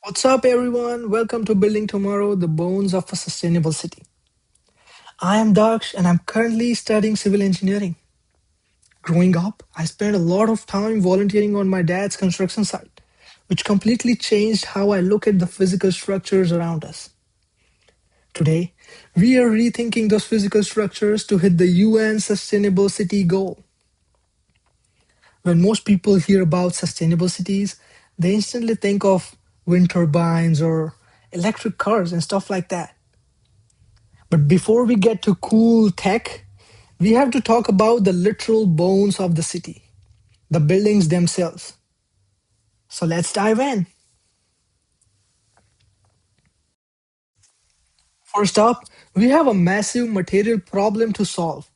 What's up, everyone? Welcome to Building Tomorrow, the bones of a sustainable city. I am Daksh, and I'm currently studying civil engineering. Growing up, I spent a lot of time volunteering on my dad's construction site, which completely changed how I look at the physical structures around us. Today, we are rethinking those physical structures to hit the UN Sustainable City goal. When most people hear about sustainable cities, they instantly think of wind turbines or electric cars and stuff like that. But before we get to cool tech, we have to talk about the literal bones of the city, the buildings themselves. So let's dive in. First up, we have a massive material problem to solve,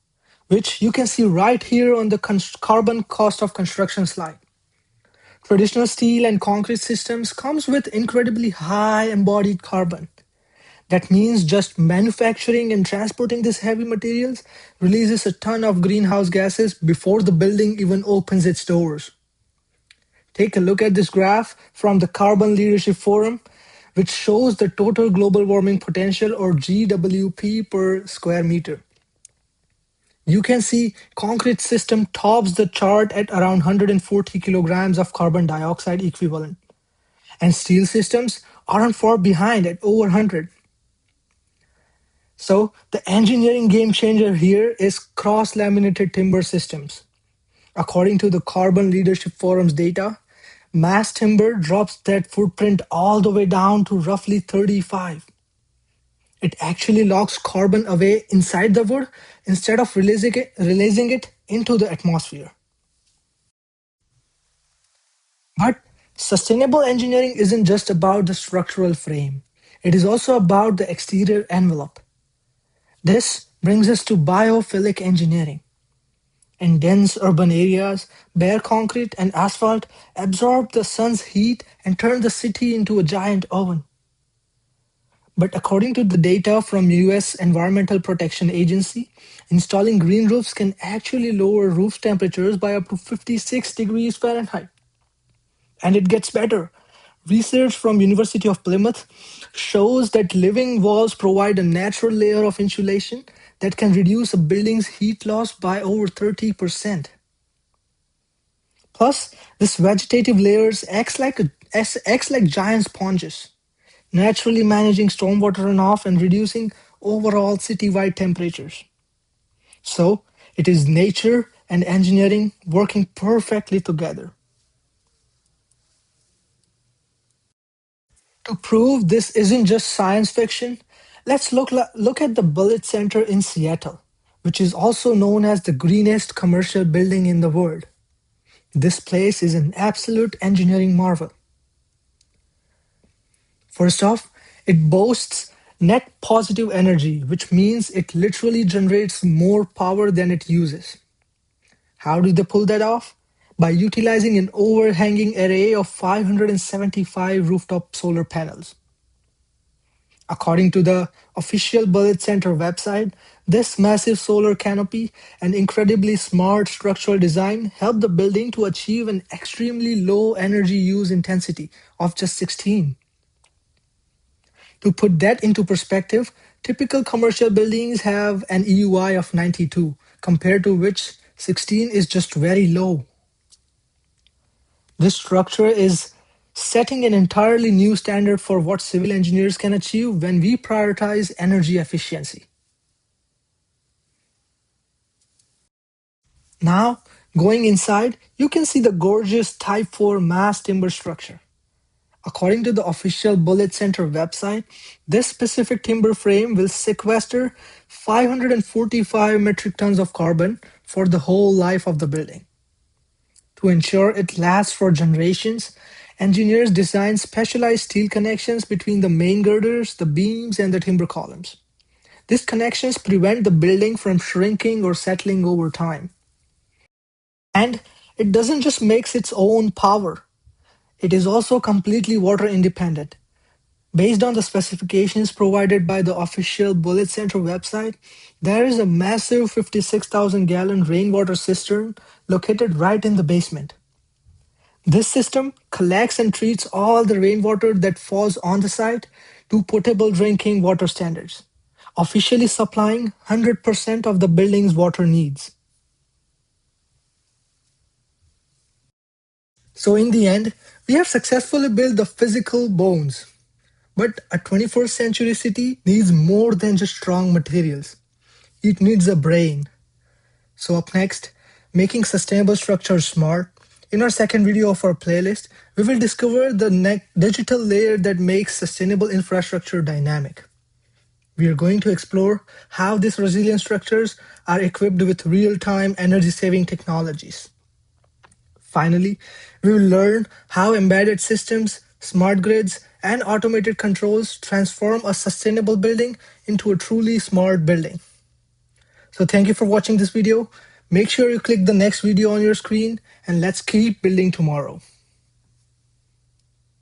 which you can see right here on the carbon cost of construction slide. Traditional steel and concrete systems comes with incredibly high embodied carbon. That means just manufacturing and transporting these heavy materials releases a ton of greenhouse gases before the building even opens its doors. Take a look at this graph from the Carbon Leadership Forum, which shows the total global warming potential or GWP per square meter. You can see concrete system tops the chart at around 140 kilograms of carbon dioxide equivalent, and steel systems aren't far behind at over 100. So the engineering game changer here is cross-laminated timber systems. According to the Carbon Leadership Forum's data, mass timber drops that footprint all the way down to roughly 35. It actually locks carbon away inside the wood instead of releasing it into the atmosphere. But sustainable engineering isn't just about the structural frame. It is also about the exterior envelope. This brings us to biophilic engineering. In dense urban areas, bare concrete and asphalt absorb the sun's heat and turn the city into a giant oven. But according to the data from US Environmental Protection Agency, installing green roofs can actually lower roof temperatures by up to 56 degrees Fahrenheit. And it gets better. Research from University of Plymouth shows that living walls provide a natural layer of insulation that can reduce a building's heat loss by over 30%. Plus, this vegetative layers acts like giant sponges, naturally managing stormwater runoff and reducing overall citywide temperatures. So, it is nature and engineering working perfectly together. To prove this isn't just science fiction, let's look at the Bullitt Center in Seattle, which is also known as the greenest commercial building in the world. This place is an absolute engineering marvel. First off, it boasts net positive energy, which means it literally generates more power than it uses. How do they pull that off? By utilizing an overhanging array of 575 rooftop solar panels. According to the official Bullitt Center website, this massive solar canopy and incredibly smart structural design help the building to achieve an extremely low energy use intensity of just 16. To put that into perspective, typical commercial buildings have an EUI of 92, compared to which 16 is just very low. This structure is setting an entirely new standard for what civil engineers can achieve when we prioritize energy efficiency. Now, going inside, you can see the gorgeous Type 4 mass timber structure. According to the official Bullitt Center website, this specific timber frame will sequester 545 metric tons of carbon for the whole life of the building. To ensure it lasts for generations, engineers design specialized steel connections between the main girders, the beams, and the timber columns. These connections prevent the building from shrinking or settling over time. And it doesn't just make its own power, it is also completely water independent. Based on the specifications provided by the official Bullitt Center website, there is a massive 56,000 gallon rainwater cistern located right in the basement. This system collects and treats all the rainwater that falls on the site to potable drinking water standards, officially supplying 100% of the building's water needs. So in the end, we have successfully built the physical bones. But a 21st century city needs more than just strong materials. It needs a brain. So up next, making sustainable structures smart. In our second video of our playlist, we will discover the digital layer that makes sustainable infrastructure dynamic. We are going to explore how these resilient structures are equipped with real-time energy-saving technologies. Finally, we will learn how embedded systems, smart grids, and automated controls transform a sustainable building into a truly smart building. So thank you for watching this video. Make sure you click the next video on your screen and let's keep building tomorrow.